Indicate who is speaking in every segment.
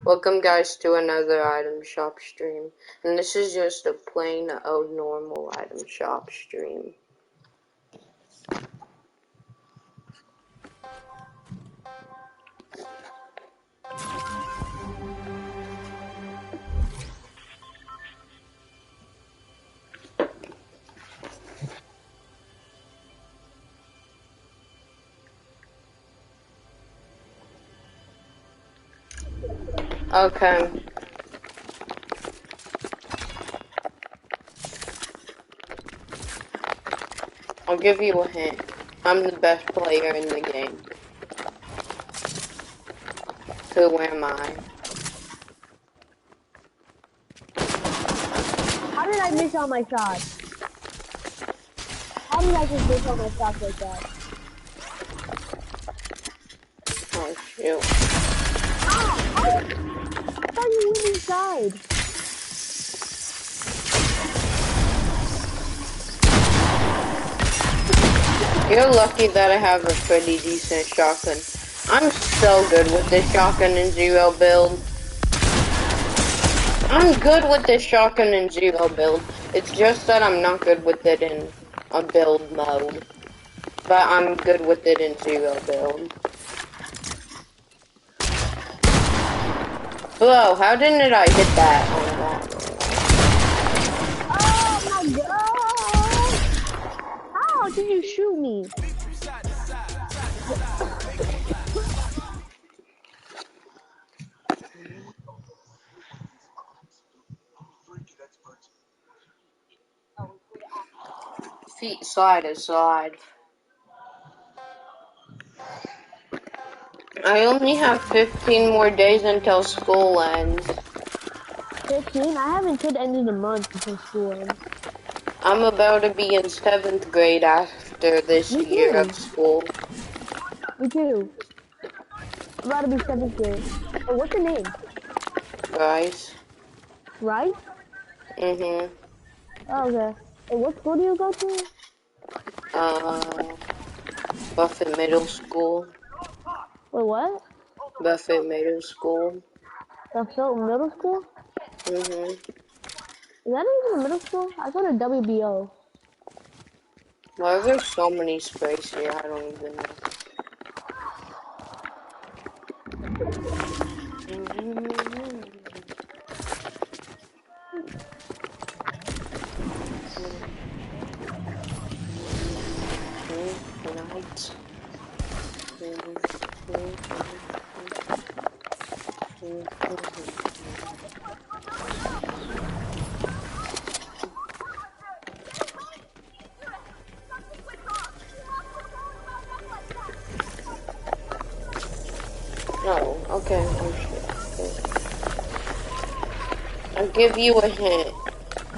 Speaker 1: Welcome guys to another item shop stream. And this is just a plain old normal item shop stream. Okay. I'll give you a hint. I'm the best player in the game. Who am I?
Speaker 2: How did I miss all my shots? How did I just miss all my shots like that?
Speaker 1: Oh shoot.
Speaker 2: I thought you went inside.
Speaker 1: You're lucky that I have a pretty decent shotgun. I'm so good with this shotgun and zero build. I'm good with this shotgun and zero build. It's just that I'm not good with it in a build mode. But I'm good with it in zero build. Whoa, how didn't I hit that on that?
Speaker 2: Oh my god! How did you shoot me?
Speaker 1: Feet slide is slide. I only have 15 more days until school ends.
Speaker 2: 15? I haven't hit the end of the month before school ends.
Speaker 1: I'm about to be in 7th grade after this
Speaker 2: Me
Speaker 1: year
Speaker 2: too.
Speaker 1: of school.
Speaker 2: Me too. I'm about to be 7th grade. Oh, what's your name?
Speaker 1: Guys.
Speaker 2: Right?
Speaker 1: Mm-hmm.
Speaker 2: Oh, okay. And what school do you go to?
Speaker 1: Buffett Middle School.
Speaker 2: Wait, what?
Speaker 1: Buffett Middle School.
Speaker 2: The Fulton Middle School?
Speaker 1: Mm-hmm.
Speaker 2: Is that even a middle school? I go to WBO.
Speaker 1: Why are there so many sprays here? I don't even know. Oh, okay. I'll give you a hint.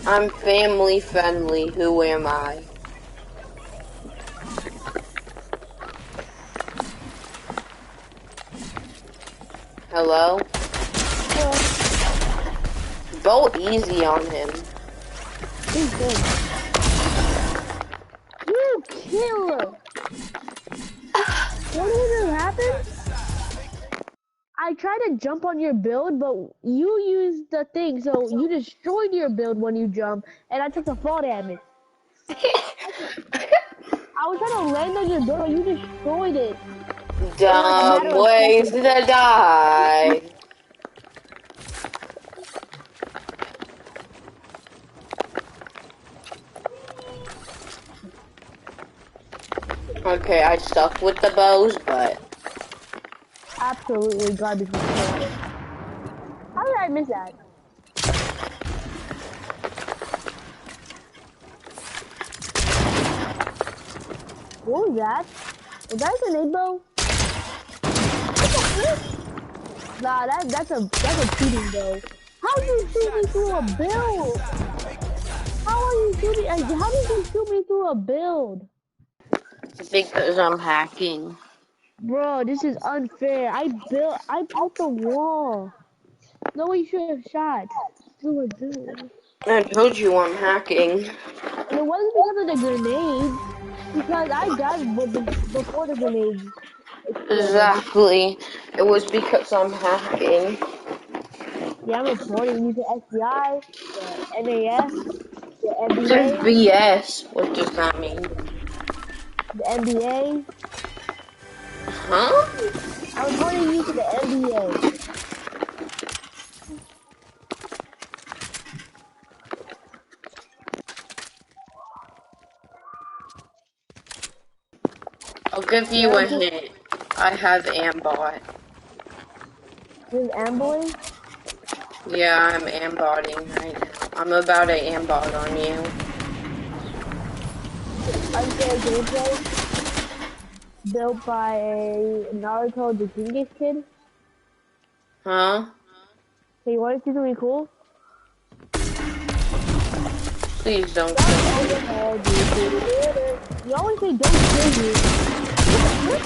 Speaker 1: I'm family friendly. Who am I? Hello? Go easy on him.
Speaker 2: He's good. You killer! What even happened? I tried to jump on your build, but you used the thing, so you destroyed your build when you jump, and I took the fall damage. I was trying to land on your build, but you destroyed it.
Speaker 1: Dumb ways to die. Okay, I suck with the bows, but
Speaker 2: Absolutely garbage. How did I miss that? What was that? Was that a grenade bow? Nah, that's a cheating bow. How did you shoot me through a build? How are you shooting? How did you shoot me through a build?
Speaker 1: because I'm hacking.
Speaker 2: Bro, this is unfair. I built the wall. No way you should have shot through a build.
Speaker 1: I told you I'm hacking.
Speaker 2: And it wasn't because of the grenades. Because I died before the grenades exploded.
Speaker 1: Exactly. It was because I'm hacking.
Speaker 2: Yeah, I'm reporting you to FBI, the NAF, the
Speaker 1: It says
Speaker 2: NBA,
Speaker 1: BS. What does that mean?
Speaker 2: the NBA.
Speaker 1: Huh?
Speaker 2: I'm reporting you to the NBA.
Speaker 1: I'll give you
Speaker 2: Yeah,
Speaker 1: a
Speaker 2: just
Speaker 1: hint. I have Ambot.
Speaker 2: ambling.
Speaker 1: Yeah, I'm ambotting right now. I'm about to ambot on you.
Speaker 2: Unfair gameplay built by Naruto the Genghis kid.
Speaker 1: Huh?
Speaker 2: Hey, you want to see something cool?
Speaker 1: Please don't
Speaker 2: Jump
Speaker 1: kill me.
Speaker 2: overhead, you always say don't kill you. What?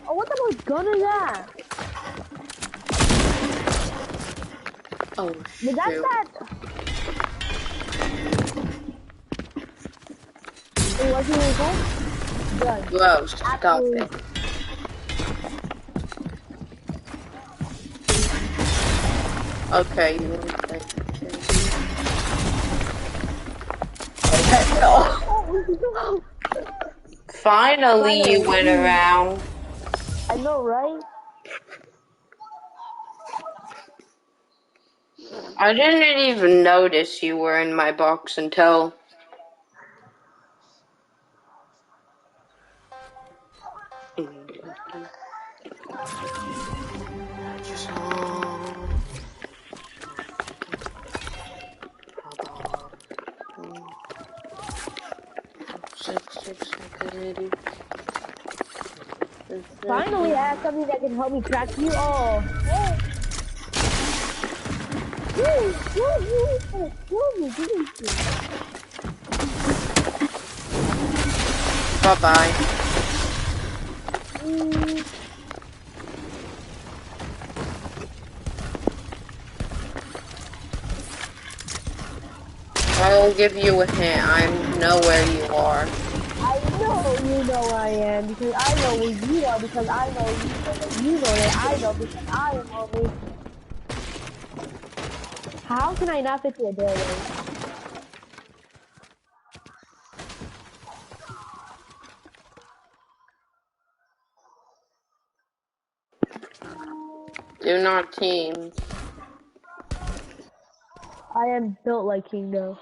Speaker 2: Oh, what the fuck gun is that?
Speaker 1: Oh,
Speaker 2: But that's
Speaker 1: shoot.
Speaker 2: that. Hey, what's it really cool? Gun.
Speaker 1: Bro, stop
Speaker 2: Actually,
Speaker 1: it. Okay, you want to play
Speaker 2: oh,
Speaker 1: Finally, you went around.
Speaker 2: I know, right?
Speaker 1: I didn't even notice you were in my box until...
Speaker 2: Finally, I have something that can help me track you. Oh, hey.
Speaker 1: Bye-bye. I'll give you a hint. I know where you are.
Speaker 2: I know you know where I am because I know where you are because I know you know that I know because I am only. How can I not fit through a doorway?
Speaker 1: Do not team.
Speaker 2: I am built like Kingo.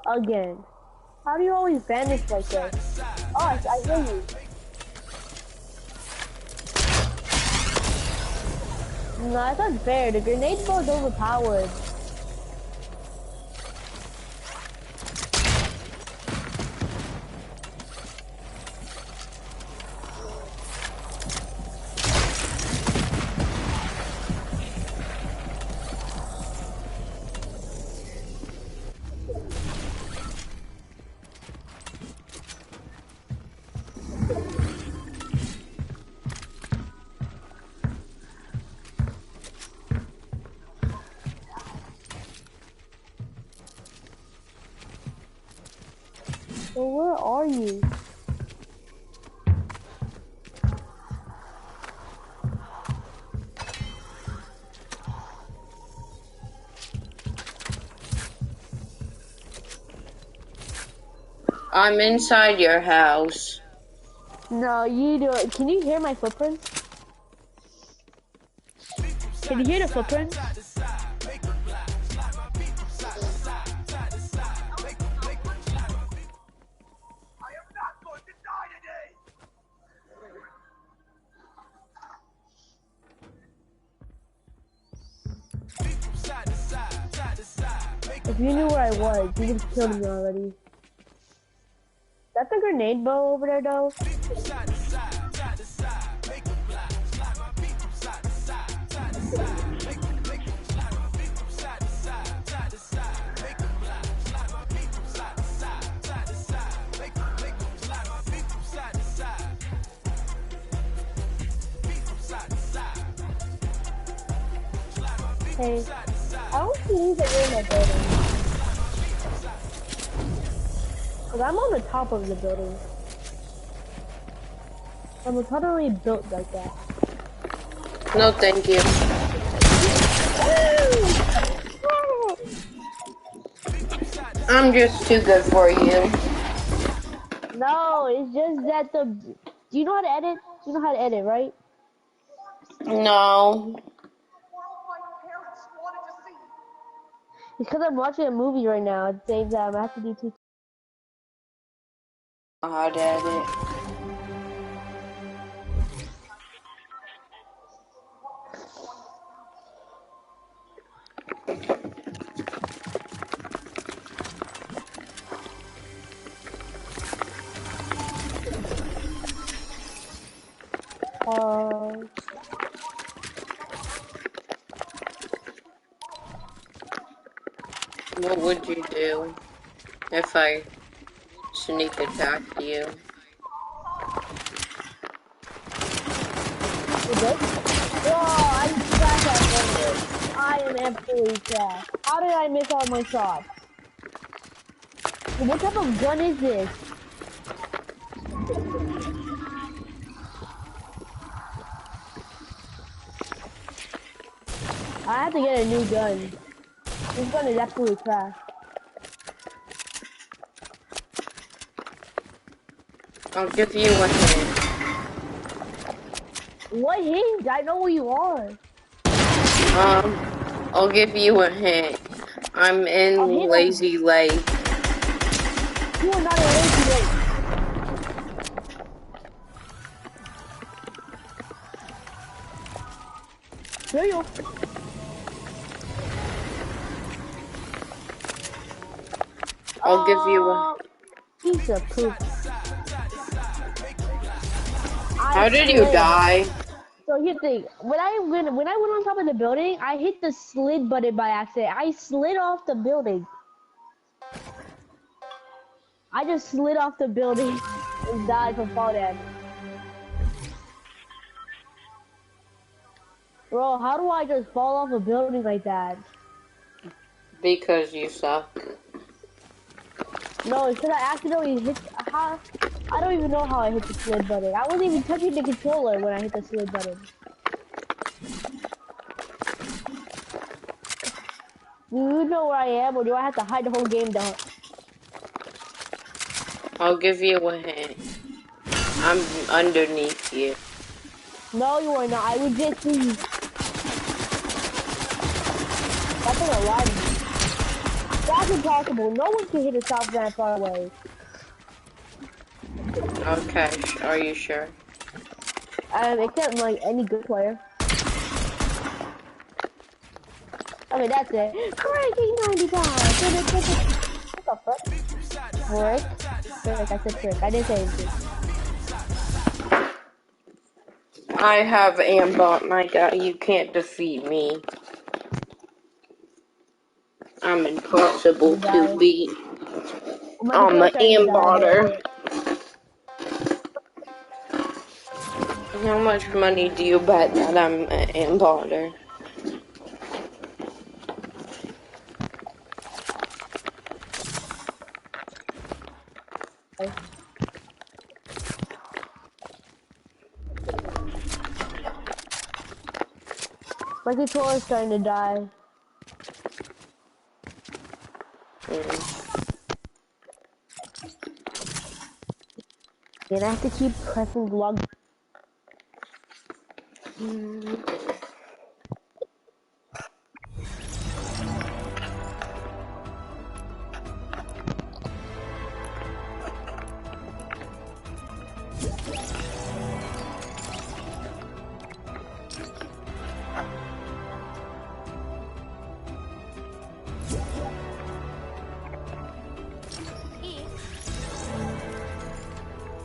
Speaker 2: Again. How do you always vanish like this? Oh, I hear you. No, that's not fair. The grenade ball is overpowered. So where are you?
Speaker 1: I'm inside your house.
Speaker 2: No, you do it. Can you hear my footprints? Can you hear the footprints? If you knew where I was, you would have killed me already. That's a grenade bow over there, though. Hey, I don't believe that you're in my building. Cause I'm on the top of the building. I'm totally built like that.
Speaker 1: No, thank you. I'm just too good for you.
Speaker 2: No, it's just that do you know how to edit? You know how to edit, right?
Speaker 1: No.
Speaker 2: It's because I'm watching a movie right now at the same time. I have to do two.
Speaker 1: Hard at it. What would you do if I sneak attacked you?
Speaker 2: Whoa, I'm trash at this. I am absolutely trash. How did I miss all my shots? What type of gun is this? I have to get a new gun. This gun is absolutely trash.
Speaker 1: I'll give you a hint.
Speaker 2: What hint? I know where you are.
Speaker 1: I'll give you a hint. I'm in Lazy Lake.
Speaker 2: You are not in Lazy Lake. There you are.
Speaker 1: I'll give you a...
Speaker 2: Piece of poop.
Speaker 1: How did you die?
Speaker 2: So here's the thing. When I went on top of the building, I hit the slid button by accident. I slid off the building. I just slid off the building and died from fall damage. Bro, how do I just fall off a building like that?
Speaker 1: Because you suck.
Speaker 2: No, it's because I accidentally hit. I don't even know how I hit the slid button. I wasn't even touching the controller when I hit the slid button. Do you know where I am, or do I have to hide the whole game down?
Speaker 1: I'll give you a hint. I'm underneath you.
Speaker 2: No, you are not. I would just see you. That's not a lie to me. That's impossible. No one can hit a south that far away.
Speaker 1: Okay, are you sure?
Speaker 2: Except like any good player. Okay, that's it. Cranky 95. What the fuck? Frick? Frick, I said frick. I didn't say anything.
Speaker 1: I have aimbot, my guy. You can't defeat me. I'm impossible to beat. I'm an aimbotter. How much money do you bet that I'm an aimbotter?
Speaker 2: My controller's starting to die. And I have to keep pressing log.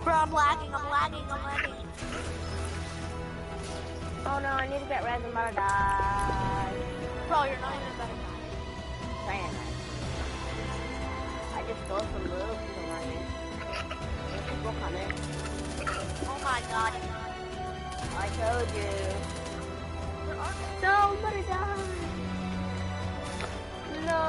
Speaker 3: Bro, I'm lagging. Oh no, I need to get res. I'm about to die. Bro, you're not even better than Saying that. I just stole some loot from running. There's people coming. Oh my god. I told you. No, I'm gonna die. No.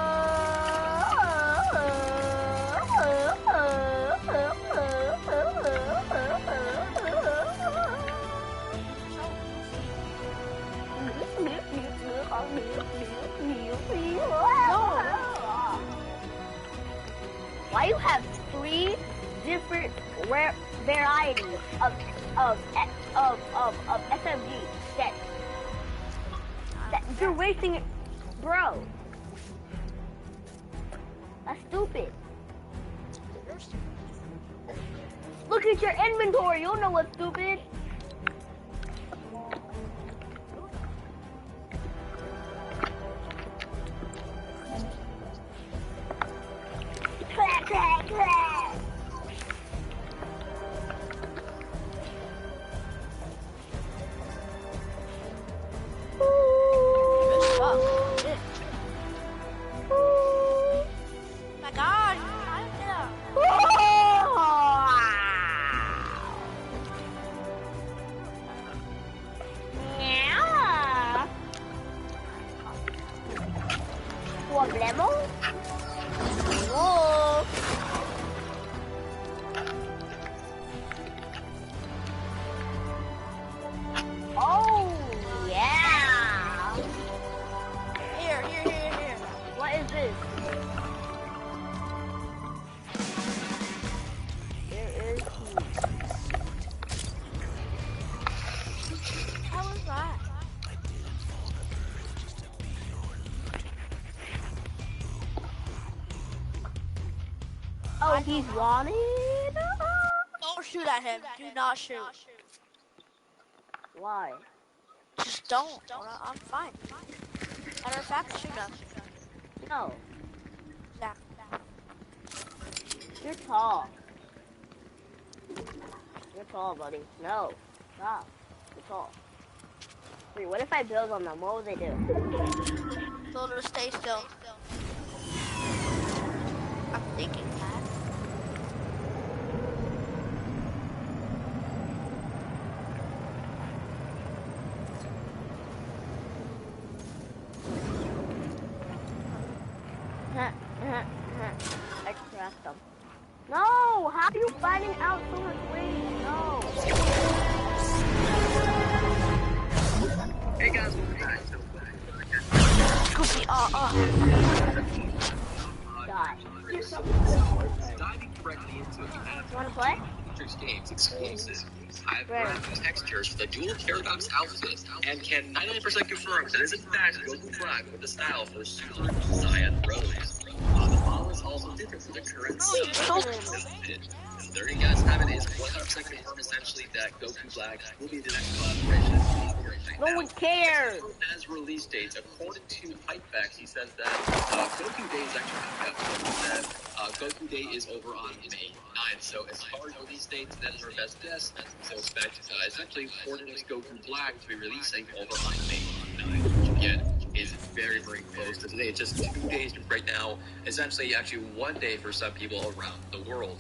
Speaker 3: have 3 different rare varieties of SMG that you're wasting it, bro. That's stupid. Look at your inventory. You'll know what's stupid. Clap, clap, clap.
Speaker 4: My God,
Speaker 3: Problemo? Oh. Oh, yeah.
Speaker 4: here.
Speaker 3: What is this? There is
Speaker 4: How was that?
Speaker 3: Oh, he's wanted?
Speaker 4: Don't shoot at him. Do not shoot.
Speaker 3: Why?
Speaker 4: Just don't. I'm fine. Matter of fact, shoot him.
Speaker 3: No,
Speaker 4: Yeah.
Speaker 3: you're tall. You're tall, buddy. No, stop. You're tall. Wait, what if I build on them? What would they do?
Speaker 4: Told her to stay still. I'm thinking that.
Speaker 3: I trapped them. No! How are you finding out so much ways? No!
Speaker 5: Hey guys, welcome back.
Speaker 4: Goofy,
Speaker 3: Die.
Speaker 5: Diving directly into it, you have
Speaker 3: Wanna play?
Speaker 5: Matrix Games exclusive. I've
Speaker 3: Right.
Speaker 5: grabbed textures for the dual Paradox outfit and can 99% confirm that is in fact Goku Black with the style for Super Saiyan Rose. The model is also different from the current
Speaker 4: Oh, you're so
Speaker 5: fit. So there you guys have it. Is 100% confirmed essentially that Goku Black will be the next collaboration.
Speaker 3: No one cares!
Speaker 5: As release dates, according to Hypebex, he says that Goku Day is actually coming up. He said Goku Day is over on May 9th. So as far as release dates, that is our best guess. So expect essentially for the next Goku Black to be releasing over on May 9th, which again is very, very close to today. It's just 2 days right now. Essentially, actually 1 day for some people around the world.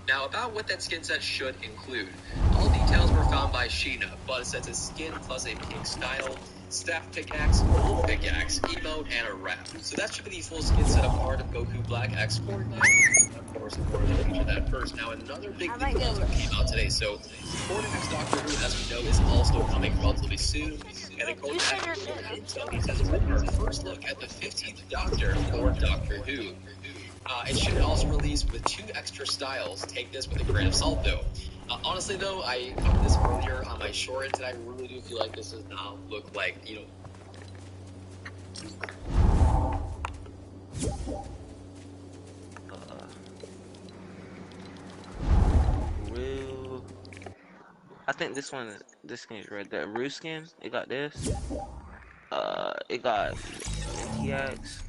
Speaker 5: Now, about what that skin set should include. All details were found by Sheena, but it says a skin plus a pink style, staff pickaxe, gold pickaxe, emote, and a wrap. So that should be the full skin set of part of Goku Black X Fortnite. Of course, we'll feature that first. Now, another big thing also came out today. So, Fortnite X Doctor Who, as we know, is also coming relatively soon. And according to Intel, he says we're our first look at the 15th Doctor for Doctor Who. It should also release with 2 extra styles. Take this with a grain of salt, though. Honestly, though, I covered this earlier on my shorts, and I really do feel like this does not look like,
Speaker 6: Real. I think this skin is red. The Rue skin, it got this. It got TX.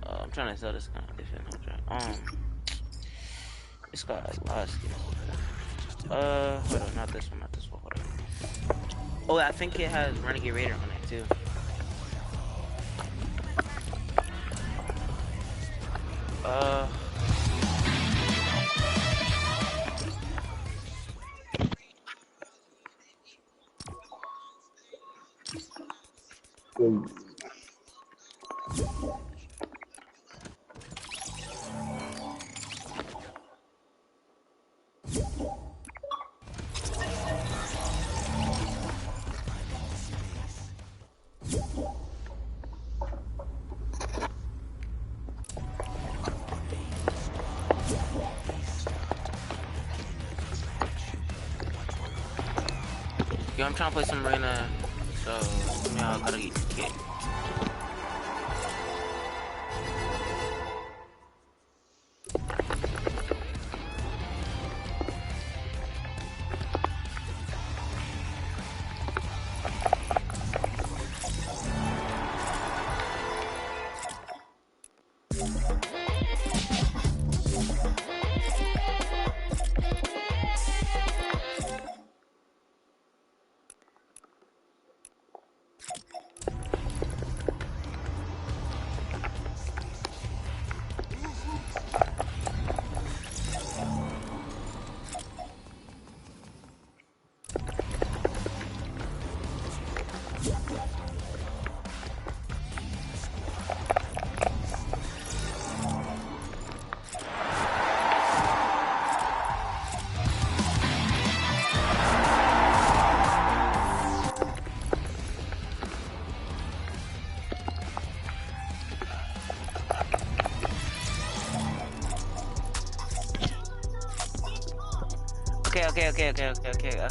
Speaker 6: I'm trying to sell this kind of different. It's got a lot of skins. Hold on, not this one. Hold on. Oh, I think it has Renegade Raider on it too. Yo, I'm trying to play some arena, so y'all gotta get.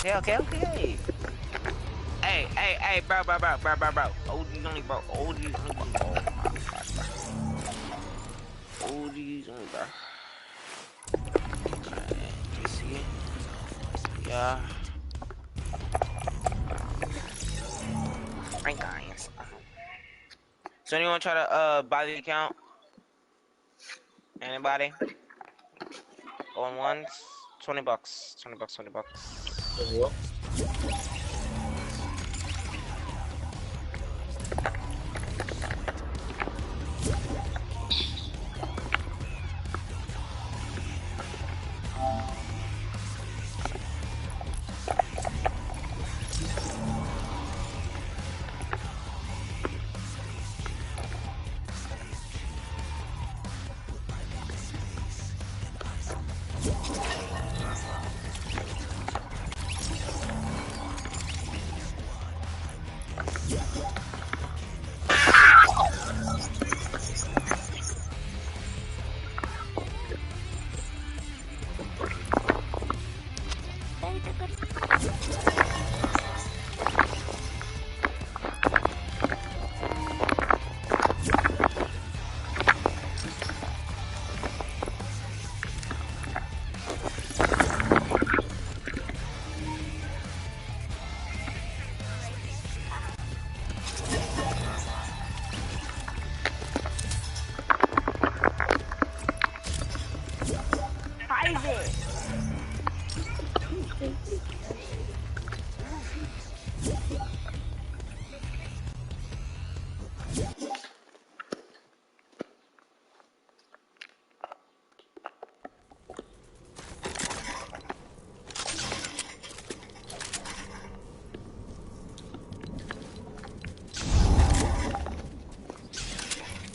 Speaker 6: Okay. Hey, bro. OG's only, bro. OG's only, bro. OG's only, bro. Okay, you see it? Yeah. Frank guys. So anyone try to buy the account? Anybody? Going once? $20. $20.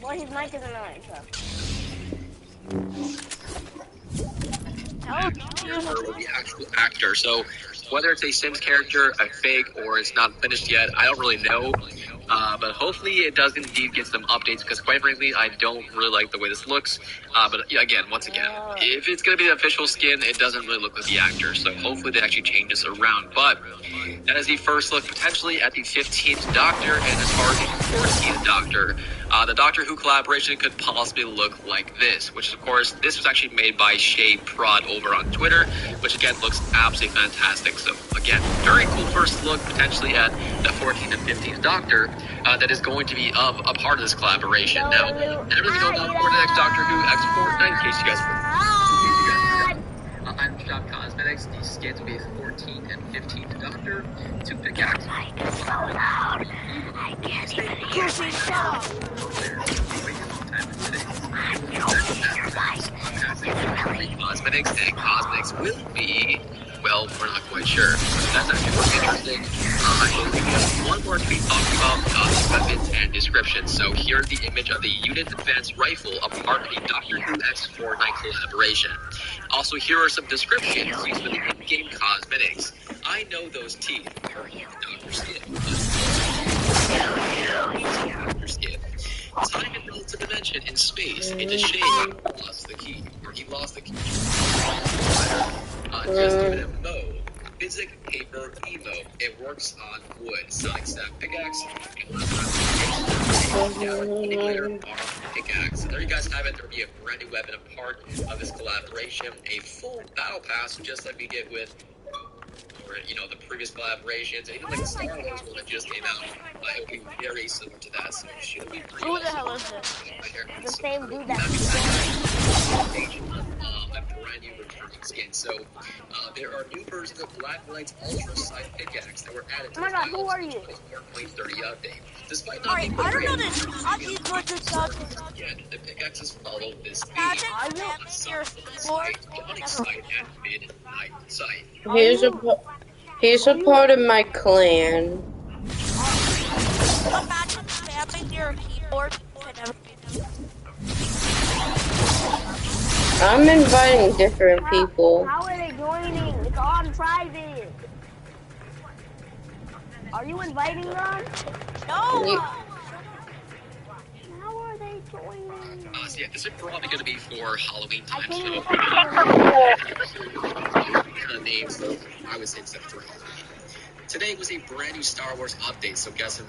Speaker 3: Well, his mic is annoying, so.
Speaker 5: Or the actual actor. So whether it's a Sims character, a fake, or it's not finished yet, I don't really know. But hopefully it does indeed get some updates, because quite frankly, I don't really like the way this looks. But yeah, once again, if it's going to be the official skin, it doesn't really look like the actor. So hopefully they actually change this around. But that is the first look potentially at the 15th Doctor, and as far as the 14th Doctor, the Doctor Who collaboration could possibly look like this, which of course, this was actually made by Shay Prod over on Twitter, which again looks absolutely fantastic. So again, very cool first look potentially at the 14th and 15th Doctor that is going to be a part of this collaboration. Now, everything going on for the next Doctor Who X Fortnite, in case you guys forgot. I'm Shop Cosmetics. The skins will be 14th and 15th Doctor to pick out.
Speaker 3: It's so loud. I can't even hear myself.
Speaker 5: Cosmetics, and cosmetics will be, well, we're not quite sure. That's actually what's interesting. I believe we have one more tweet talking about weapons and descriptions. So here's the image of the Unit Advanced Rifle, a part of the Doctor Who X Fortnite collaboration. Also, here are some descriptions used for the in-game cosmetics. I know those teeth. Doctor Skin. Doctor Skin. Time and multi dimension in space. It's a shame he lost the key, or he lost the key. Just give it a mo. Physic paper emo. It works on wood. Sonic Snap pickaxe. Pickaxe. So there you guys have it. There'll be a brand new weapon, a part of this collaboration, a full battle pass, just like we did with, the previous collaborations, and even like the Star Wars one that just came out. It'll be very similar to that, so it should be pretty
Speaker 4: Who the hell is this?
Speaker 3: The same dude that
Speaker 5: a brand new returning skin. So there are new versions of Black Knight's Ultra Sight pickaxe that were added to
Speaker 3: Oh my God, who are you?
Speaker 5: 4.30 update. Despite not
Speaker 4: Alright,
Speaker 5: being
Speaker 4: I don't know this. How do you go to top?
Speaker 5: again, the pickaxes follow this theme.
Speaker 4: Imagine spamming your keyboard.
Speaker 5: Sonic Sight and Midnight Sight.
Speaker 1: He's a part of my clan.
Speaker 4: Imagine spamming your keyboard and everything.
Speaker 1: I'm inviting different people.
Speaker 3: How are they joining? It's on private. Are you inviting them?
Speaker 4: No!
Speaker 3: How are they joining?
Speaker 5: So yeah, this is probably going to be for Halloween
Speaker 3: I
Speaker 5: time.
Speaker 3: can't
Speaker 5: So
Speaker 3: even
Speaker 5: kind of names, so I would say it's for Halloween. Today was a brand new Star Wars update, so got some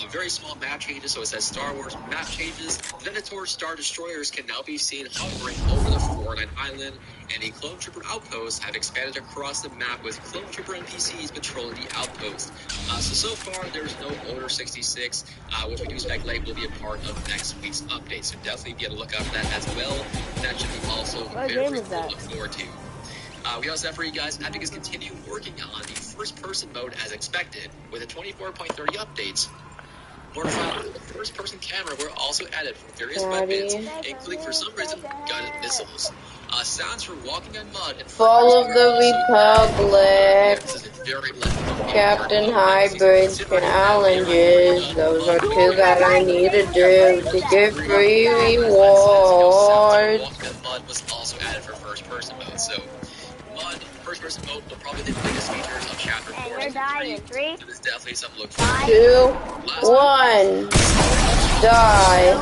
Speaker 5: very small map changes. So it says Star Wars map changes. Venator Star Destroyers can now be seen hovering over the Fortnite Island, and the Clone Trooper outposts have expanded across the map with Clone Trooper NPCs patrolling the outpost. So far, there's no Order 66, which we do speculate will be a part of next week's update. So definitely be able to look out for that as well. That should be also very cool to look forward to. We also have for you guys, Epic is continuing working on the first-person mode as expected, with the 24.30 updates. The first-person camera were also added for various weapons, including, for some reason, guided missiles. Sounds for walking on mud and
Speaker 1: Fall of the Republic, Captain Hybrids, and Challenges. Those are two that I need to do to get free rewards.
Speaker 5: Walking on mud was also added for first-person mode, so first-person mode will probably be the biggest features of Chapter 4.
Speaker 3: You're dying. 3,
Speaker 5: So there's definitely something to look forward
Speaker 1: 2, 1, die.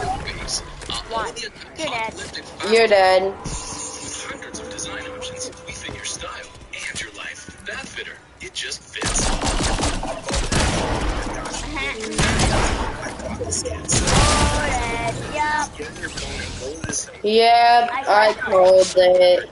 Speaker 3: You're dead.
Speaker 1: You're dead.
Speaker 5: Hundreds of design options. We fit your style and your life. Bathfitter. It just fits.
Speaker 1: Yep, I called it.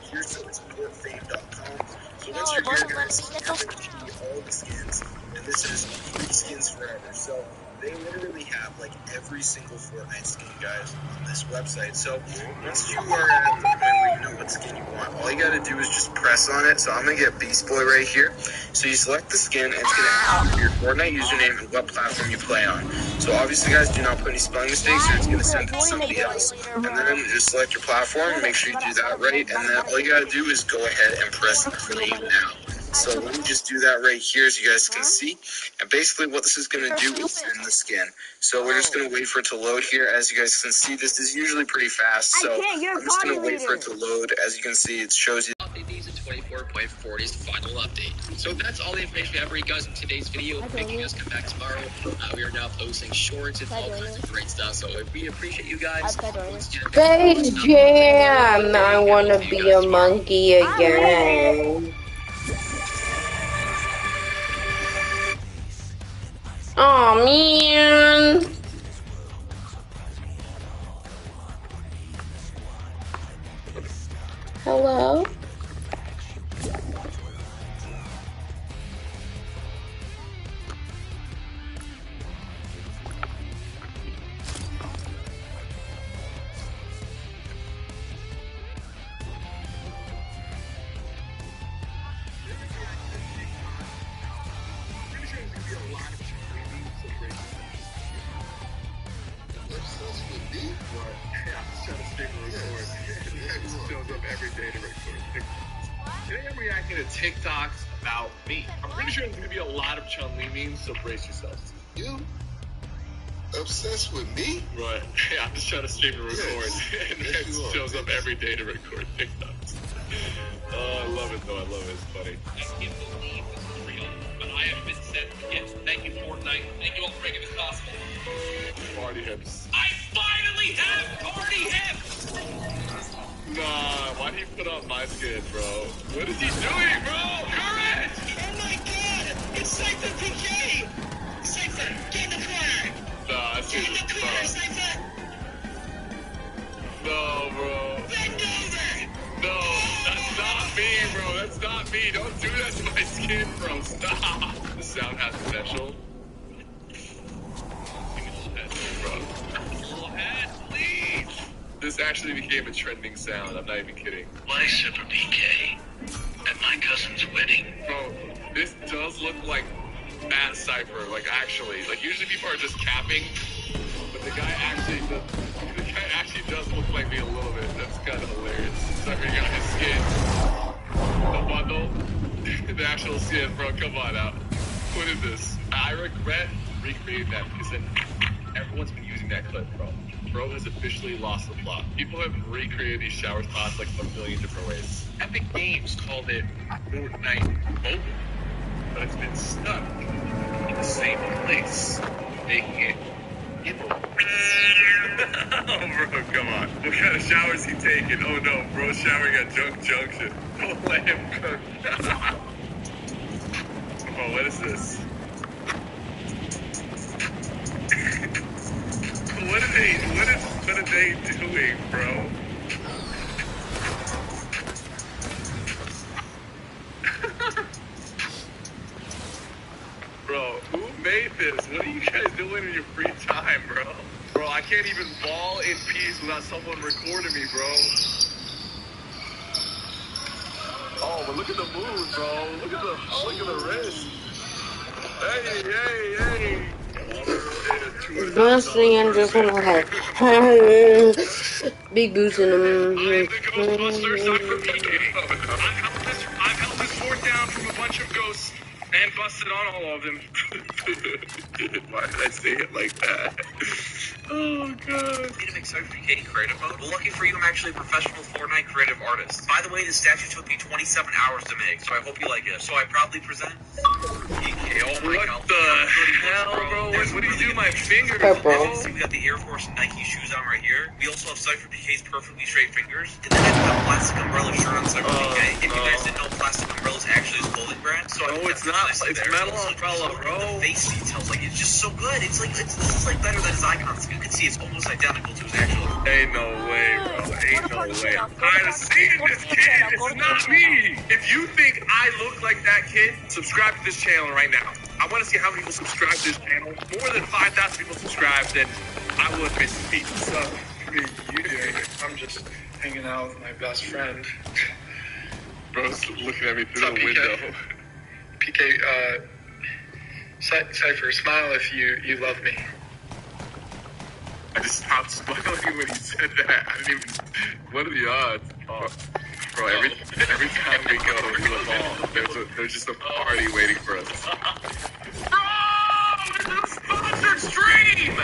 Speaker 5: So once you're here, guys, all the skins, and this is free skins forever. So they literally have like every single Fortnite skin, guys, on this website. So once you are at the point where you know what skin you want, all you gotta do is just press on it. So I'm gonna get Beast Boy right here. So you select the skin, and it's gonna ask your Fortnite username and what platform you play on. So obviously, guys, do not put any spelling mistakes, or it's gonna send it to somebody else. And then just select your platform and make sure you do that right. And then all you gotta do is go ahead and press play now. So let me just do that right here, as you guys can see. And basically what this is going to do is send the skin. So we're just going to wait for it to load here. As you guys can see, this is usually pretty fast. So I'm just going to wait for it to load. As you can see, it shows you. Update these in 24.40's final update. So that's all the information we have for you guys in today's video. Thank you guys. Come back tomorrow. We are now posting shorts and all kinds of great stuff. So we appreciate you guys.
Speaker 1: Space Jam! I want to be a monkey again. Oh man. Hello?
Speaker 5: Today I'm reacting to TikToks about me. I'm pretty sure there's going to be a lot of Chun-Li memes, so brace yourselves.
Speaker 7: You obsessed with me?
Speaker 5: Right. Yeah, I'm just trying to stream and record.
Speaker 7: Yes.
Speaker 5: And it shows up every day to record TikToks. Oh, I love it though. I love it. It's funny. I can't believe this is real, but I have been sent to get. Thank you, Fortnite. Thank you all for making this possible. Party hips. I finally
Speaker 8: Nah, why'd he put on my skin, bro? What is he doing, bro? Courage!
Speaker 9: Oh my god! It's Cypher PK! Cypher, get in the corner!
Speaker 8: Nah, I see
Speaker 9: Get in
Speaker 8: this,
Speaker 9: the
Speaker 8: bro.
Speaker 9: corner, Cypher!
Speaker 8: No, bro.
Speaker 9: Bend over!
Speaker 8: No, that's not me, bro. That's not me. Don't do that to my skin, bro. Stop. The sound has potential. Bro. Little head, please. This actually became a trending sound. I'm not even kidding.
Speaker 9: Why Super PK? At my cousin's wedding.
Speaker 8: Bro, this does look like at Cypher. Like, actually. Like, usually people are just capping. But the guy actually does look like me a little bit. That's kind of hilarious. Cypher got his skin. The bundle. The actual skin, bro. Come on out. What is this? I regret recreating that because then everyone's been using that clip, bro. Bro has officially lost the plot. People have recreated these shower spots like a million different ways. Epic Games called it Fortnite Mobile, but it's been stuck in the same place, making it immobile. Oh, bro, come on. What kind of shower is he taking? Oh, no, bro's showering at Junk Junction. Don't let him cook. Oh, what is this? What are they doing, bro? Bro, who made this? What are you guys doing in your free time, bro? Bro, I can't even ball in peace without someone recording me, bro. Oh, but look at the moves, bro. Look at the wrist. Hey.
Speaker 1: Best thing I just want to have. Big boots in them.
Speaker 8: I've held this fort down from a bunch of ghosts and busted on all of them. Why did I say it like that? Oh, God.
Speaker 9: Need to make Cypher PK in creative mode? Well, lucky for you, I'm actually a professional Fortnite creative artist. By the way, this statue took me 27 hours to make, so I hope you like it. So I proudly present PK. Oh my God.
Speaker 8: What the hell, bro? What do you do to my fingers,
Speaker 1: Purple.
Speaker 8: bro?
Speaker 9: See, we got the Air Force Nike shoes on right here. We also have Cypher PK's perfectly straight fingers. And then I put a plastic umbrella shirt on Cypher PK. If you guys didn't know, Plastic Umbrella is actually his clothing brand. So
Speaker 8: No, it's not. It's metal umbrella, bro.
Speaker 9: The face details, like, it's just so good. It's like, this is like better than his icons. You can see it's almost identical to his actual.
Speaker 8: Ain't no way, bro. Ain't no way. I'm tired of seeing this kid. It's not me. If you think I look like that kid, subscribe to this channel right now. I want to see how many people subscribe to this channel. More than 5,000 people subscribe, then I will miss Pete.
Speaker 10: What's up? What are you doing? I'm just hanging out with my best friend.
Speaker 8: Bro's looking at me through the window.
Speaker 10: PK, Cypher, smile if you love me.
Speaker 8: I just stopped smiling when he said that. I didn't even. What are the odds? Oh, bro, every time we go to the mall, there's just a party waiting for us. Bro, it's a sponsored stream.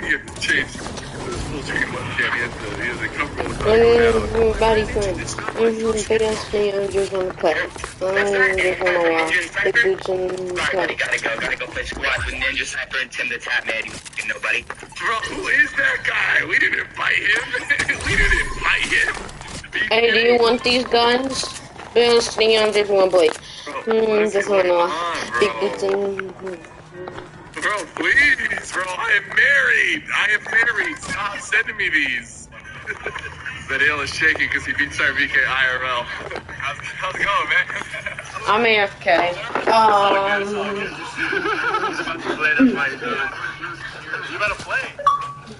Speaker 8: You have to change the full screen webcam. He has to cover all the
Speaker 1: Everybody friends. Best thing I just want to play. I just want to watch. Big boots and play.
Speaker 9: Gotta go play squad with Ninja Cypher and Tim the Tap Man. You nobody.
Speaker 8: Bro, who is that guy? We didn't invite him. We didn't invite him.
Speaker 1: Hey, do you want these guns? Best thing I just want to play. Just want to watch. Big boots and...
Speaker 8: Bro, please, bro, I am married. Stop sending me these. Daniel is shaking because he beat Cypher PK IRL. How's it going, man?
Speaker 1: I'm AFK.
Speaker 8: You better play.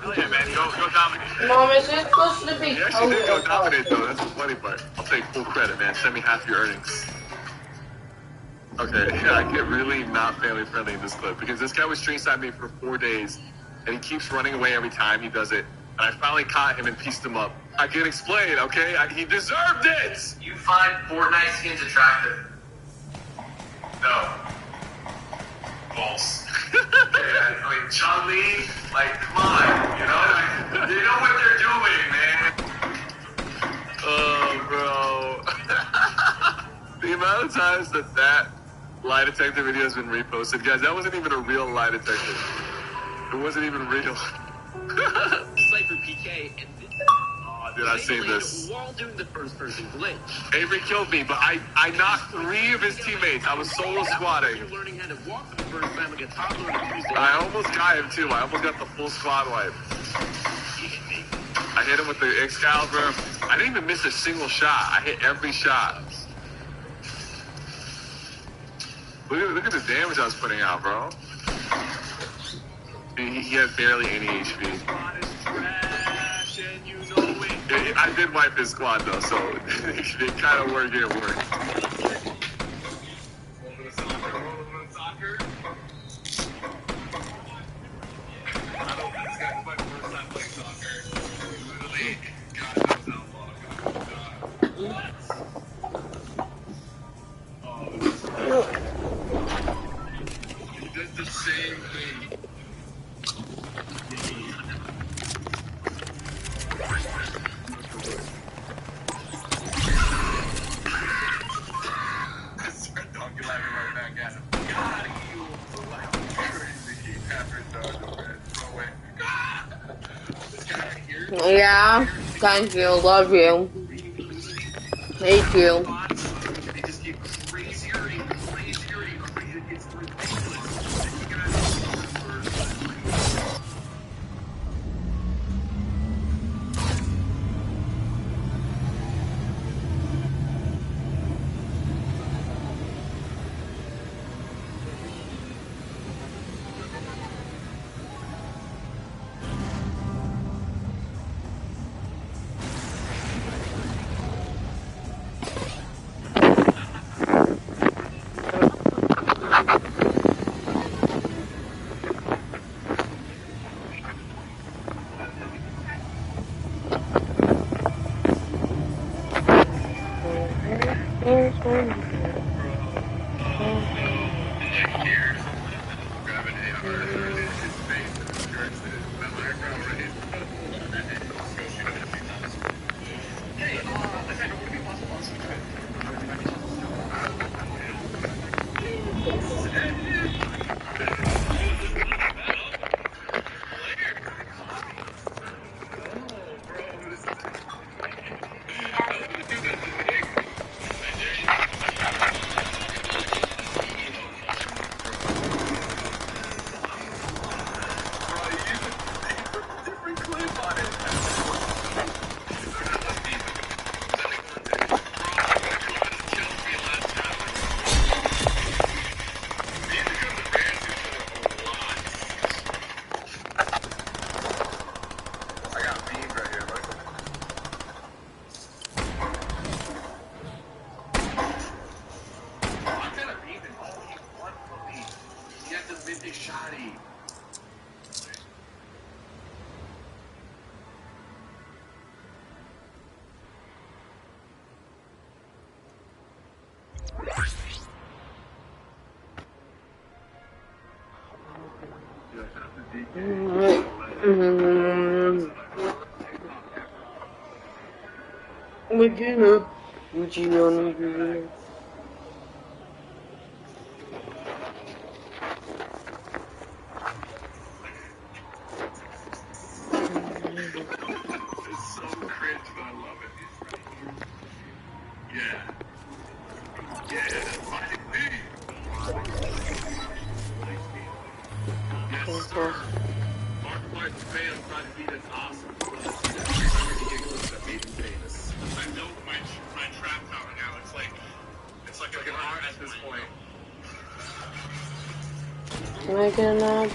Speaker 8: Brilliant, man. Go dominate.
Speaker 1: Mom, is it supposed to be?
Speaker 8: You actually did go dominate, though. That's the funny part. I'll take full credit, man. Send me half your earnings. Okay, yeah, I get really not family friendly in this clip because this guy was stream sniping me for 4 days and he keeps running away every time he does it. And I finally caught him and pieced him up. I can explain, okay? He deserved it!
Speaker 9: You find Fortnite skins attractive?
Speaker 8: No. False. I mean, Chun-Li, like, come on, you know? They know what they're doing, man. Oh, bro. The amount of times that lie detector video has been reposted, guys, that wasn't even a real lie detector. It wasn't even real.
Speaker 5: PK, and
Speaker 8: Oh, dude, I've seen this.
Speaker 5: while doing the first person glitch.
Speaker 8: Avery killed me, but I knocked 3 of his teammates. I was solo squatting.
Speaker 5: You're learning how to walk for the first time like a toddler on Tuesday.
Speaker 8: I almost got him too. I almost got the full squad wipe. I hit him with the Excalibur. I didn't even miss a single shot. I hit every shot. Look at the damage I was putting out, bro. He had barely any HP. I did wipe his squad though, so it kind of worked. It worked.
Speaker 7: He does the same thing.
Speaker 1: Yeah, thank you, love you. Hate you. Waking up, Gucci on the
Speaker 8: It's so cringe, but I love it. Yeah. Yeah, fighting me. Yes, sir. Markiplier fans thought to be this awesome. I built my trap tower now. It's like an art at this point.
Speaker 1: waking up.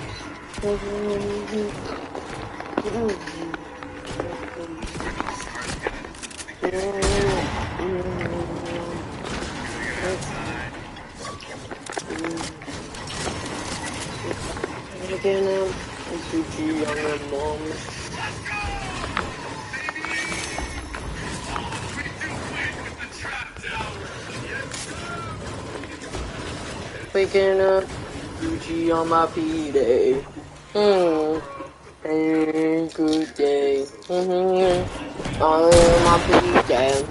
Speaker 1: Waking up, Gucci on the mom. Waking up, Gucci on my P-Day. Hey, good day. All in my P-Day.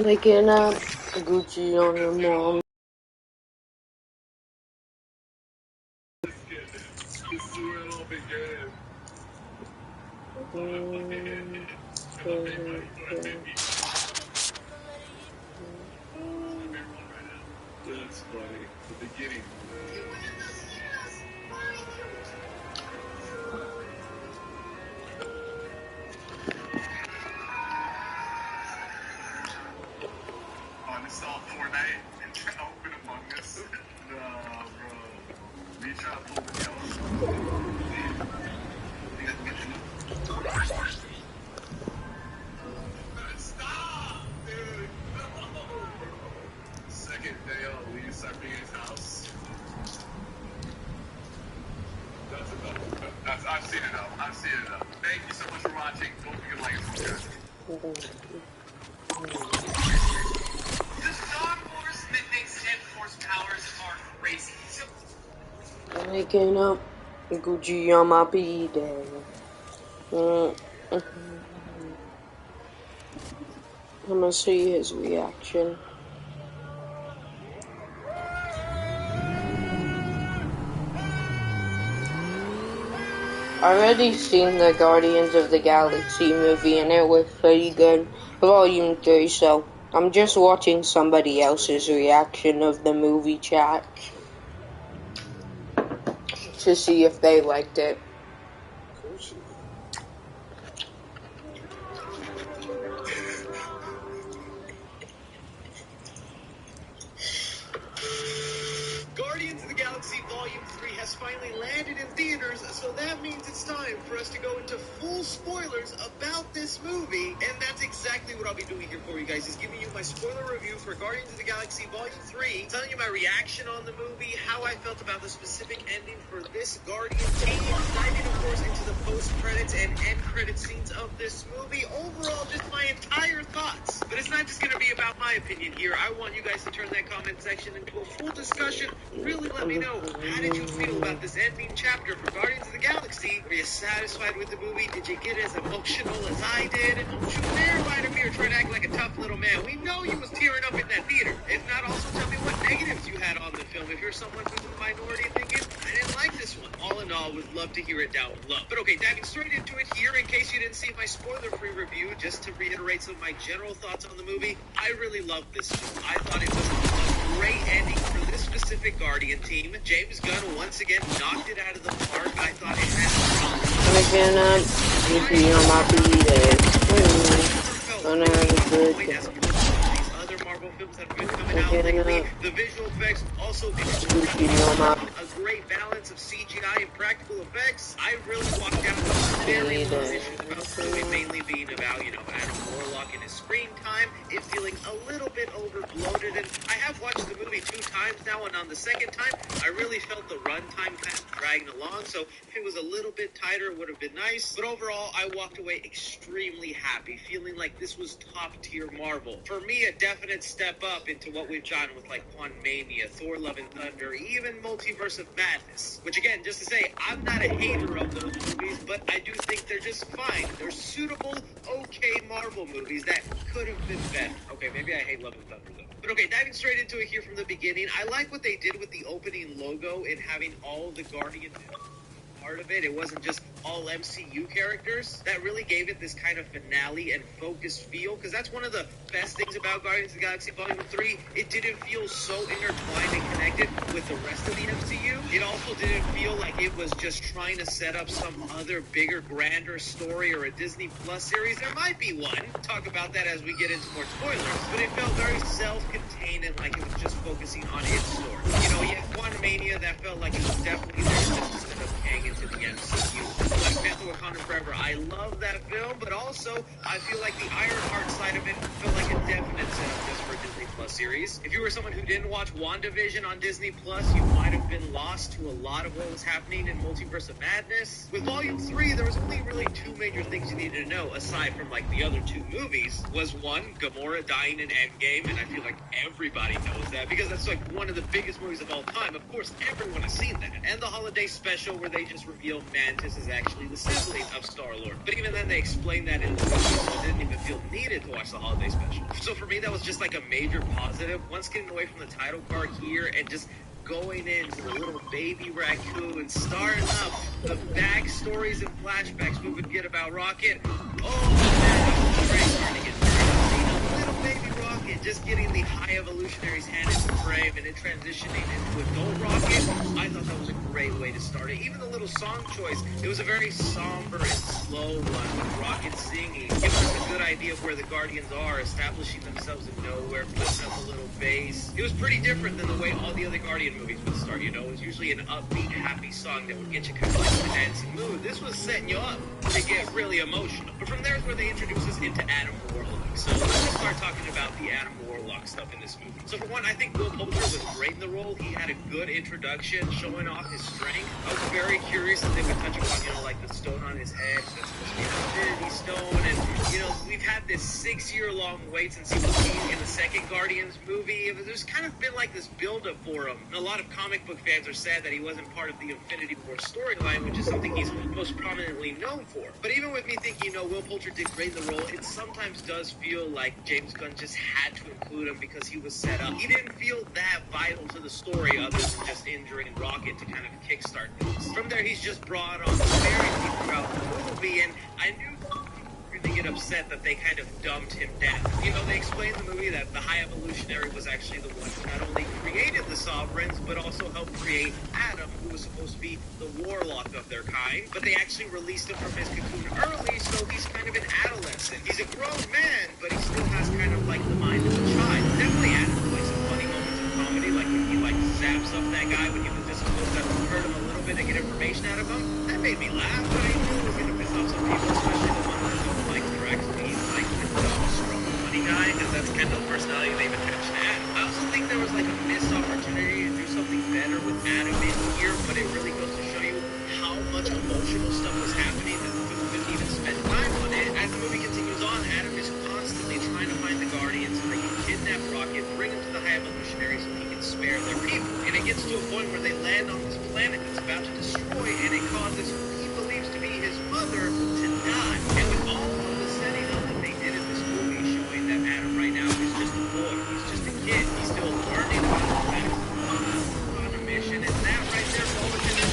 Speaker 1: Making up Gucci on your mom.
Speaker 8: This is where it all began. That's funny. The beginning. Uninstall Fortnite and try to open Among Us. Nah, bro. We try to pull the yellow. Stop, dude. Second day I'll leave Siberia's house. That's enough. I've seen it enough. I've seen it enough. Thank you so much for watching. Don't forget to like and subscribe. The Star Wars that makes 10 Force powers are crazy.
Speaker 1: Making up Gucci on my B-Day. I'm gonna see his reaction. I already seen the Guardians of the Galaxy movie and it was pretty good. Volume 3, so I'm just watching somebody else's reaction of the movie chat to see if they liked it.
Speaker 9: Guardians of the Galaxy Volume 3 has finally landed in theaters, so that means it's time for us to go into full spoilers about this movie, and that's exactly what I'll be doing here for you guys, is giving you my spoiler review for Guardians of the Galaxy Volume 3, telling you my reaction on the movie, how I felt about the specific ending for this Guardian team, diving, of course, into the post-credits and end-credit scenes of this movie, overall, just my entire thoughts. But it's not just going to be about my opinion here. I want you guys to turn that comment section into a full discussion. Really let me know, how did you feel about this ending chapter for Guardians of the Galaxy? Were you satisfied with the movie? Did you get as emotional as I did? Don't you dare lie to me or try to act like a tough little man. We know you was tearing up in that theater. If not, also tell me what negatives you had on the film. If you're someone who's in the minority thinking, I didn't like this one. All in all, would love to hear it down below. But okay, diving straight into it here, in case you didn't see my spoiler-free review, just to reiterate some of my general thoughts on the movie, I really loved this film. I thought it was a great ending for this specific Guardian team. James Gunn once again knocked it out of the park. I thought it had
Speaker 1: Making up Gucci on my B-Day.
Speaker 9: other Marvel films that have been coming out lately. The visual effects also a great balance of CGI and practical effects. I really walked out very positive about the movie, mainly being about, Adam Warlock and his screen time, it feeling a little bit over-bloated, and I have watched the movie 2 times now, and on the second time, I really felt the runtime kind of dragging along, so if it was a little bit tighter, it would have been nice, but overall, I walked away extremely happy, feeling like this was top-tier Marvel. For me, a definite step up into what we've gotten with, like, Quantumania, Thor Love and Thunder, even Multiverse of Madness, which, again, just to say, I'm not a hater of those movies, but I do think they're just fine. They're suitable, okay Marvel movies that could have been better. Okay, maybe I hate Love and Thunder, though. But okay, diving straight into it here from the beginning, I like what they did with the opening logo and having all the Guardian part of it. It wasn't just all MCU characters. That really gave it this kind of finale and focused feel, because that's one of the best things about Guardians of the Galaxy Volume 3. It didn't feel so intertwined and connected with the rest of the MCU. It also didn't feel like it was just trying to set up some other bigger, grander story or a Disney Plus series. There might be one. We'll talk about that as we get into more spoilers. But it felt very self-contained and like it was just focusing on its story. You had Quantumania, that felt like it was definitely there just to set up Kang into the MCU. Black Panther: Wakanda Forever, I love that film, but also I feel like the Ironheart side of it felt like a definite setup just for a Disney Plus series. If you were someone who didn't watch WandaVision on Disney Plus, you might have been lost to a lot of what was happening in Multiverse of Madness. With Volume 3, there was only really 2 major things you needed to know, aside from like the other 2 movies, was 1, Gamora dying in Endgame, and I feel like everybody knows that, because that's like one of the biggest movies of all time. Of course, everyone has seen that. And the holiday special where they they just reveal Mantis is actually the sibling of Star-Lord. But even then, they explained that in the movie, so I didn't even feel needed to watch the holiday special. So for me, that was just like a major positive. Once getting away from the title card here and just going into the little baby raccoon, starting up the backstories and flashbacks we would get about Rocket. Oh man, that was great starting to get little baby Rocket just getting the High Evolutionary's hand into frame and then transitioning into adult Rocket. I thought that was a great way to start it. Even the little song choice, it was a very somber and slow one with Rocket singing, giving us a good idea of where the Guardians are, establishing themselves in nowhere, putting up a little bass. It was pretty different than the way all the other Guardian movies would start, you know. It was usually an upbeat, happy song that would get you kind of like in the dancing mood. This was setting you up to get really emotional. But from there is where they introduce us into Adam Warlock. So let's start talking about the Adam Warlock stuff in this movie. So for one, I think Will Poulter was great in the role. He had a good introduction, showing off his strength. I was very curious if they would touch upon, you know, like the stone on his head. That's supposed to be an Infinity Stone. And, you know, we've had this 6-year-long wait since he was seen in the second Guardians movie. There's kind of been like this build-up for him. And a lot of comic book fans are sad that he wasn't part of the Infinity War storyline, which is something he's most prominently known for. But even with me thinking, you know, Will Poulter did great in the role, it sometimes does feel like James Gunn just had to include him because he was set up. He didn't feel that vital to the story other than just injuring Rocket to kind of kickstart things. From there, he's just brought on sparingly throughout the movie, and I knew to get upset that they kind of dumbed him down. You know, they explained in the movie that the High Evolutionary was actually the one who not only created the Sovereigns, but also helped create Adam, who was supposed to be the warlock of their kind. But they actually released him from his cocoon early, so he's kind of an adolescent. He's a grown man, but he still has kind of like the mind of a child. Definitely Adam with like some funny moments of comedy, like when he like zaps up that guy when he was just supposed to hurt him a little bit to get information out of him. That made me laugh, but I knew it was going to piss off some people, especially the ones that don't like directly, like the dumb, strong, funny guy, because that's kind of the personality they've attached to Adam. I also think there was like a missed opportunity to do something better with Adam in here, but it really goes to show you how much emotional stuff was happening that the movie didn't even spend time on it. As the movie continues on, Adam is constantly trying to find the Guardians so they can kidnap Rocket, bring him to the High Evolutionary so he can spare their people. And it gets to a point where they land on this planet that's about to destroy, and it causes who he believes to be his mother to die. And with all of the setting up that they did in this movie, showing that Adam right now is just a boy, he's just a kid, he's still learning about the facts on a mission, and that right there rolling in his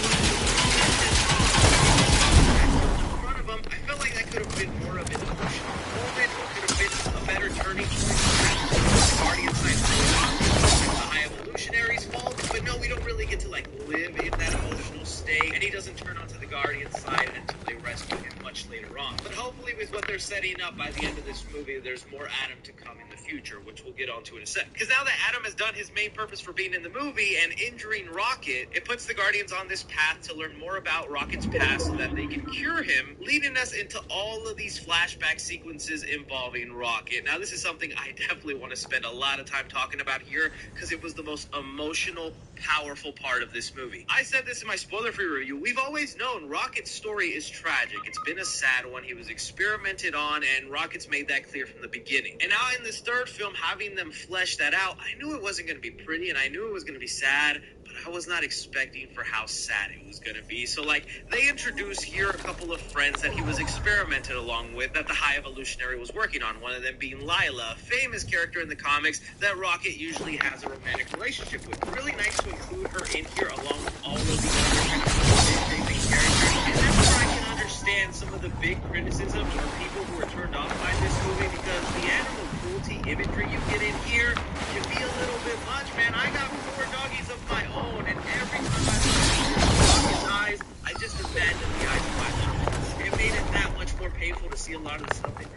Speaker 9: front of him, I felt like that could have been more of an emotional moment, or could have been a better turning point for the Guardian side of the High Evolutionary's fault. But no, we don't really get to like live in that emotional state, and he doesn't turn onto the Guardian side until they rescue him much later on. But hopefully with what they're setting up by the end of this movie, there's more Adam to come in the future, which we'll get onto in a sec. Because now that Adam has done his main purpose for being in the movie and injuring Rocket, it puts the Guardians on this path to learn more about Rocket's past so that they can cure him, leading us into all of these flashback sequences involving Rocket. Now, this is something I definitely want to spend a lot of time talking about here because it was the most emotional, powerful part of this movie. I said this in my spoiler-free review. We've always known Rocket's story is tragic. It's been a sad one. He was experimented on, and Rocket's made that clear from the beginning. And now in this third film, having them flesh that out, I knew it wasn't going to be pretty, and I knew it was going to be sad, but I was not expecting for how sad it was going to be. So, like, they introduce here a couple of friends that he was experimented along with that the High Evolutionary was working on, one of them being Lila, a famous character in the comics that Rocket usually has a romantic relationship with. Really nice to include her in here along with all of the other kind of big characters. And that's where I can understand some of the big criticisms or people who are turned off by this movie, because the animal cruelty imagery you get in here can be a little bit much, man. I got 4 doggies of my own, and every time I look his eyes, I just imagine the eyes of my child. It made it that much more painful to see a lot of the stuff they did.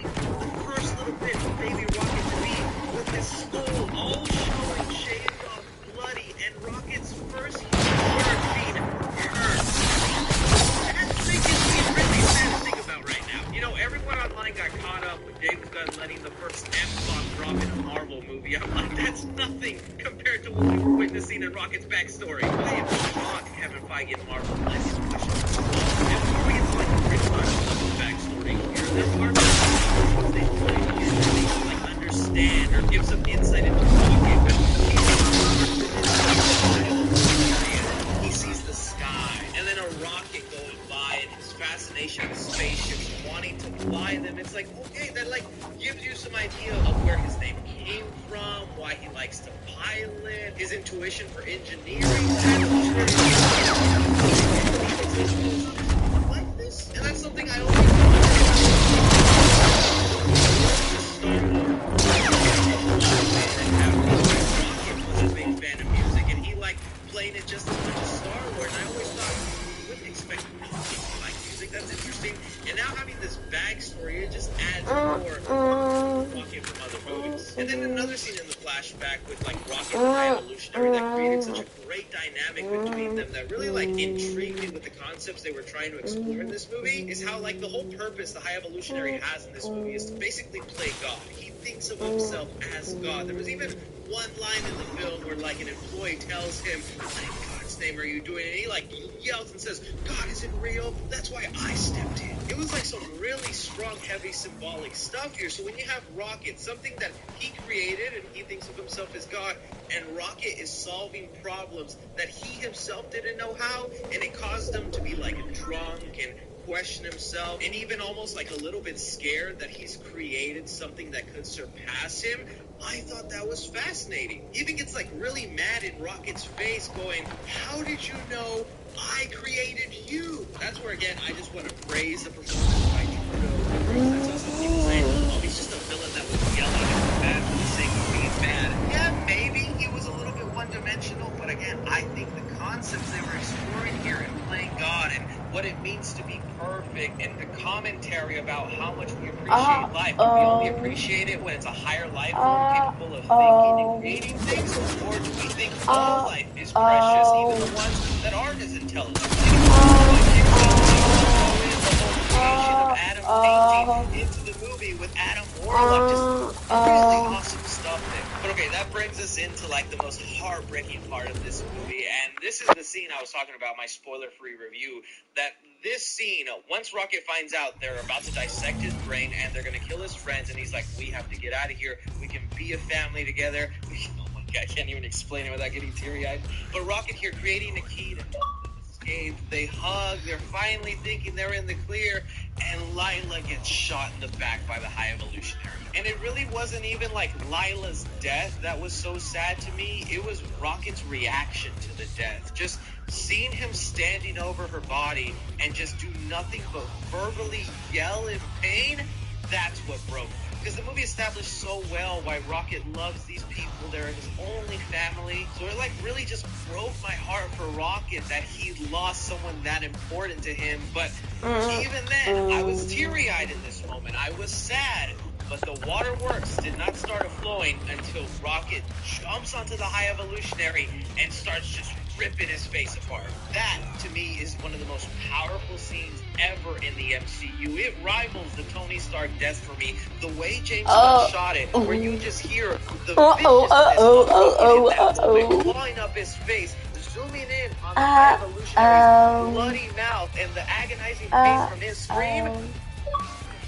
Speaker 9: The first little bit of baby Rocket to be with his skull all showing, shaved off, bloody, and Rocket's first word being hurt. That's making me really sad to think about right now. You know, everyone online got caught up with James Gunn letting the first F-bomb drop in a Marvel movie. I'm like, that's nothing compared to what we were witnessing in Rocket's backstory. I am shocked Kevin Feige and Marvel let him push it. And before we get to like the rich part of the backstory here, there are things they really like understand or give some insight into Rocket. He sees the sky by them. It's like, okay, that like gives you some idea of where his name came from, why he likes to pilot, his intuition for engineering. Like this, and that's something I always was a big fan of music, and he liked playing it just as much as Star Wars. And I always thought you wouldn't expect me to like music. That's interesting. And now having this backstory, it just adds more Rocket from other movies. And then another scene in the flashback with like Rocket and High Evolutionary that created such a great dynamic between them that really like intrigued me with the concepts they were trying to explore in this movie is how like the whole purpose the High Evolutionary has in this movie is to basically play God. He thinks of himself as God. There was even one line in the film where like an employee tells him, "What in God's name are you doing?" And he like yells and says, "God isn't real. That's why I stepped in." It was like some really strong, heavy, symbolic stuff here. So when you have Rocket, something that he created and he thinks of himself as God, and Rocket is solving problems that he himself didn't know how, and it caused him to be like drunk and question himself and even almost like a little bit scared that he's created something that could surpass him. I thought that was fascinating. He even gets like really mad in Rocket's face going, "How did you know I created you?" That's where again I just want to praise the performance by Trudeau. I saw some people saying, "Oh, he's just a villain that was yelling and bad for the sake of being bad." Yeah, maybe he was a little bit one-dimensional, but again, I think the concepts they were exploring here in playing God and what it means to be perfect and the commentary about how much we appreciate life. Do we only appreciate it when it's a higher life form capable of thinking and creating things? Or do we think all life is precious, even the ones that aren't as intelligent? Adam painting into the movie with Adam Warlock, just really awesome stuff there. But okay, that brings us into like the most heartbreaking part of this movie, and this is the scene I was talking about, my spoiler-free review, that this scene, once Rocket finds out they're about to dissect his brain and they're going to kill his friends, and he's like, "We have to get out of here, we can be a family together." Oh my god, I can't even explain it without getting teary-eyed. But Rocket here creating a key to escape, they hug, they're finally thinking they're in the clear, and Lila gets shot in the back by the High Evolutionary. And it really wasn't even like Lila's death that was so sad to me, it was Rocket's reaction to the death. Just seeing him standing over her body and just do nothing but verbally yell in pain, that's what broke me. Because the movie established so well why Rocket loves these people. They're his only family. So it like really just broke my heart for Rocket that he lost someone that important to him. But even then, I was teary-eyed in this moment. I was sad. But the waterworks did not start flowing until Rocket jumps onto the High Evolutionary and starts just ripping his face apart. That, to me, is one of the most powerful scenes ever in the MCU. It rivals the Tony Stark death for me. The way James Gunn shot it, where you just hear the viciousness of Rocket in that moment, clawing up his face, zooming in on the High Evolutionary's bloody mouth, and the agonizing pain from his scream.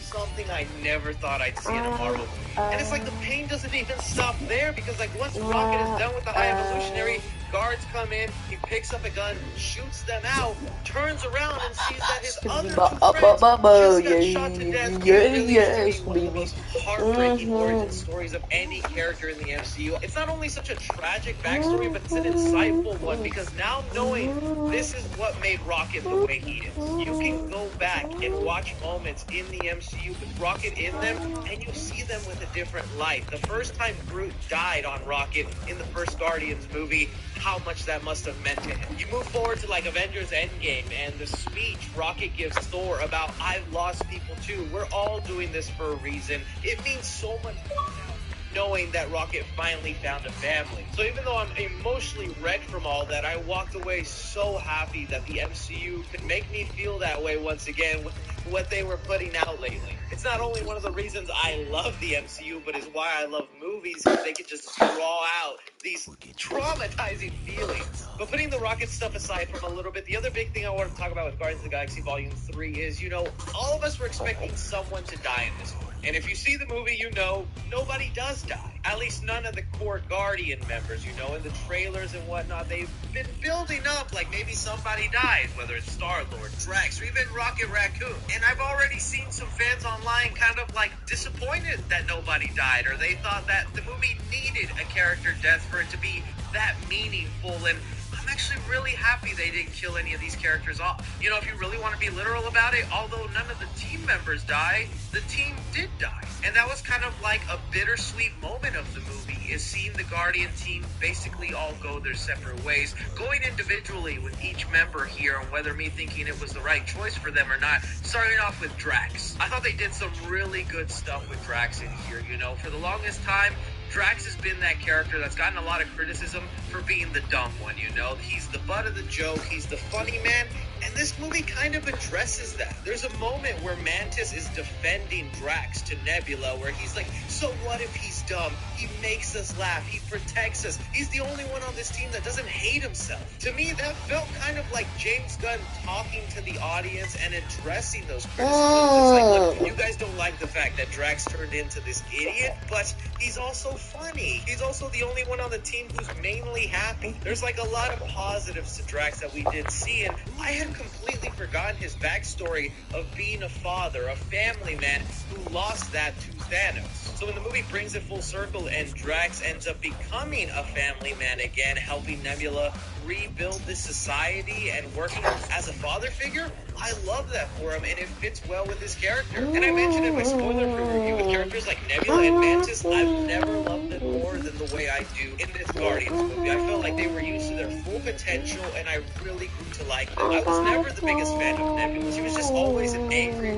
Speaker 9: Something I never thought I'd see in a Marvel movie. And it's like the pain doesn't even stop there, because like once Rocket is done with the High Evolutionary, guards come in, he picks up a gun, shoots them out, turns around and sees that his other two friends just got shot to death. It really is to me one of the most heartbreaking origin stories of any character in the MCU. It's not only such a tragic backstory, but it's an insightful one, because now knowing this is what made Rocket the way he is, you can go back and watch moments in the MCU with Rocket in them, and you see them with a different light. The first time Groot died on Rocket in the first Guardians movie, how much that must have meant to him. You move forward to like Avengers Endgame and the speech Rocket gives Thor about, "I've lost people too. We're all doing this for a reason." It means so much more now, knowing that Rocket finally found a family. So even though I'm emotionally wrecked from all that, I walked away so happy that the MCU could make me feel that way once again with what they were putting out lately. It's not only one of the reasons I love the MCU, but is why I love movies, because they can just draw out these traumatizing feelings. But putting the Rocket stuff aside from a little bit, the other big thing I want to talk about with Guardians of the Galaxy Volume 3 is, you know, all of us were expecting someone to die in this movie. And if you see the movie, you know nobody does die. At least none of the core Guardian members, you know, in the trailers and whatnot, they've been building up like maybe somebody dies, whether it's Star-Lord, Drax, or even Rocket Raccoon. And I've already seen some fans online kind of like disappointed that nobody died, or they thought that the movie needed a character death for it to be that meaningful. And I'm actually really happy they didn't kill any of these characters off. You know, if you really want to be literal about it, although none of the team members die, the team did die. And that was kind of like a bittersweet moment of the movie, is seeing the Guardian team basically all go their separate ways, going individually with each member here, and whether me thinking it was the right choice for them or not. Starting off with Drax. I thought they did some really good stuff with Drax in here, you know. For the longest time, Drax has been that character that's gotten a lot of criticism for being the dumb one, you know? He's the butt of the joke, he's the funny man, and this movie kind of addresses that. There's a moment where Mantis is defending Drax to Nebula, where he's like, so what if he's dumb? He makes us laugh, he protects us. He's the only one on this team that doesn't hate himself. To me, that felt kind of like James Gunn talking to the audience and addressing those criticisms. It's like, look, you guys don't like the fact that Drax turned into this idiot, but he's also funny. He's also the only one on the team who's mainly happy. There's like a lot of positives to Drax that we did see, and I had completely forgotten his backstory of being a father, a family man who lost that to Thanos. So when the movie brings it full circle and Drax ends up becoming a family man again, helping Nebula rebuild this society and working as a father figure, I love that for him, and it fits well with his character. And I mentioned in my spoiler-free review, with characters like Nebula and Mantis, I've never loved them more than the way I do in this Guardians movie. I felt like they were used to their full potential, and I really grew to like them. I was never the biggest fan of Nebula. She was just always an angry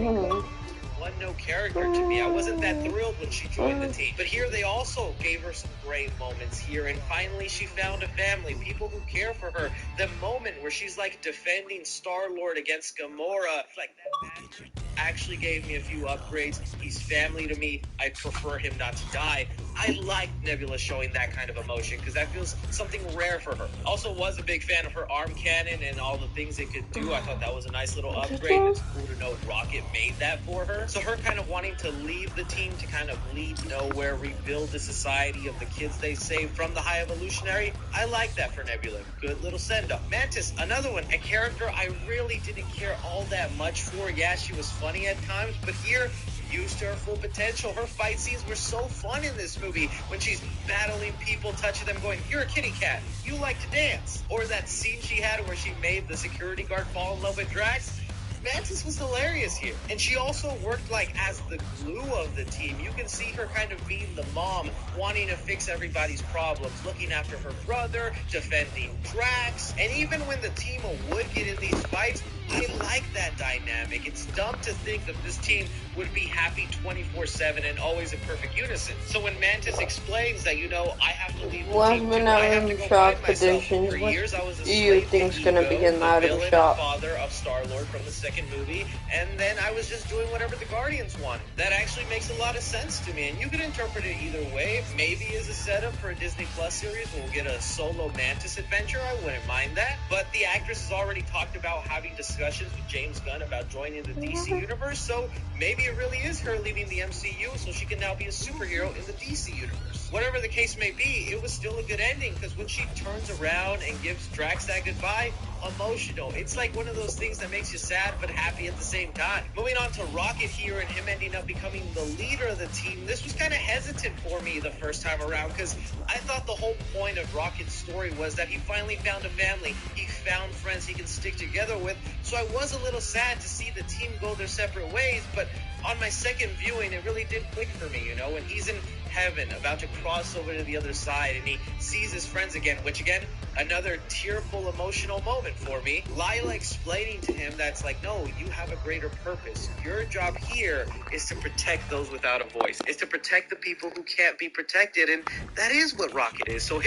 Speaker 9: one-note character to me. I wasn't that thrilled when she joined the team. But here they also gave her some great moments here, and finally she found a family, people who care for her. The moment where she's like defending Star-Lord against Gamora, like that match actually gave me a few upgrades. He's family to me. I prefer him not to die. I like Nebula showing that kind of emotion because that feels something rare for her. Also was a big fan of her arm cannon and all the things it could do. I thought that was a nice little upgrade. It's cool to know Rocket made that for her. So her kind of wanting to leave the team to kind of leave nowhere, rebuild the society of the kids they saved from the High Evolutionary, I like that for Nebula. Good little send-up. Mantis, another one, a character I really didn't care all that much for. Yeah, she was funny at times, but here, used to her full potential. Her fight scenes were so fun in this movie when she's battling people, touching them, going, you're a kitty cat, you like to dance. Or that scene she had where she made the security guard fall in love with Drax. Mantis was hilarious here. And she also worked like as the glue of the team. You can see her kind of being the mom, wanting to fix everybody's problems, looking after her brother, defending Drax. And even when the team would get in these fights, I like that dynamic. It's dumb to think that this team would be happy 24/7 and always in perfect unison. So when Mantis explains that, you know, I have to leave the team too, I have to go find myself. For years, I was a slave to Ego, the villain and father of Star-Lord from the second movie, and then I was just doing whatever the Guardians wanted. That actually makes a lot of sense to me, and you can interpret it either way. Maybe as a setup for a Disney Plus series, we'll get a solo Mantis adventure. I wouldn't mind that. But the actress has already talked about having discussions with James Gunn about joining the DC universe, so maybe it really is her leaving the MCU so she can now be a superhero in the DC universe. Whatever the case may be, it was still a good ending, because when she turns around and gives Drax that goodbye, emotional. It's like one of those things that makes you sad but happy at the same time. Moving on to Rocket here and him ending up becoming the leader of the team, this was kind of hesitant for me the first time around, because I thought the whole point of Rocket's story was that he finally found a family. He found friends he can stick together with, so I was a little sad to see the team go their separate ways, but on my second viewing, it really did click for me, you know, when he's in heaven, about to cross over to the other side, and he sees his friends again, which again, another tearful, emotional moment for me. Lila explaining to him that's like, no, you have a greater purpose. Your job here is to protect those without a voice, is to protect the people who can't be protected, and that is what Rocket is. So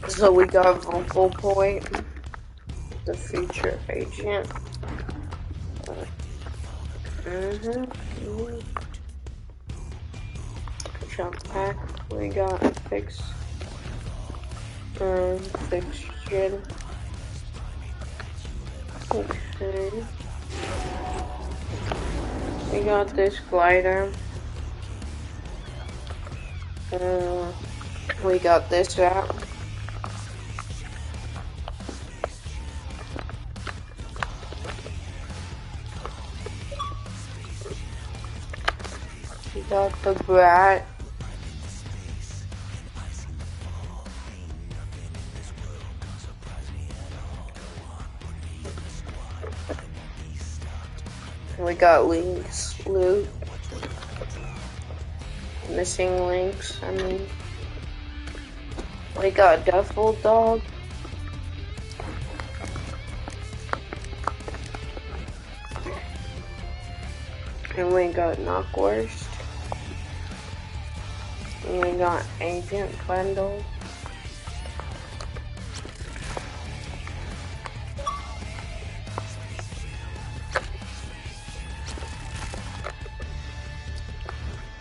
Speaker 1: So we got Vocal Point, the future agent. Jump pack. We got fix. Fixture. Okay. We got this glider. We got this out. We got the brat. We got Link's loot. Missing links, I mean. We got Duffel Dog. And we got Knockwurst. And we got Agent Bundle.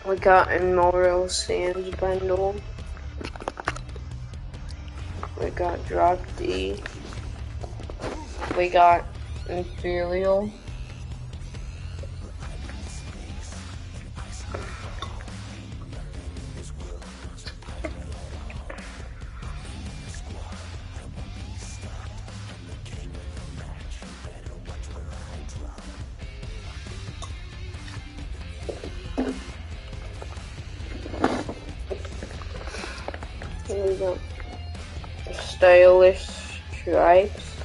Speaker 1: We got Immortal Sands Bundle. We got Drop D. We got Imperial. We got Stylish Stripes.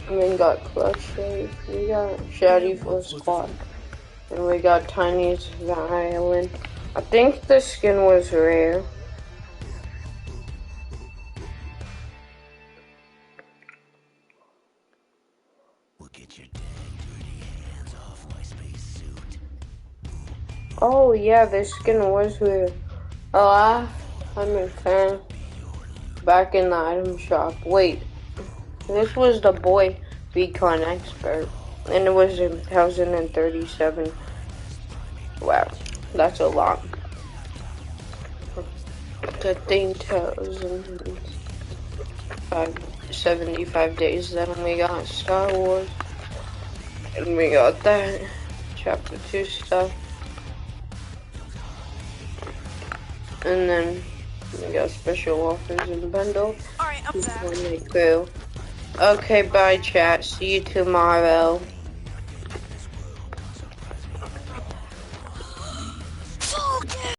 Speaker 1: And we got Clutch Wave. We got Shady Full Squad. And we got Tiny's Violin. I think the skin was rare. Oh yeah, this skin was rare. Oh, I'm a fan. Back in the item shop. Wait, this was the boy Recon Expert, and it was in 1037. Wow, that's a lot. 13,075 days. Then we got Star Wars, and we got that Chapter 2 stuff. And then we got special offers in the bundle.
Speaker 4: Alright, I'm back.
Speaker 1: Okay, bye chat. See you tomorrow.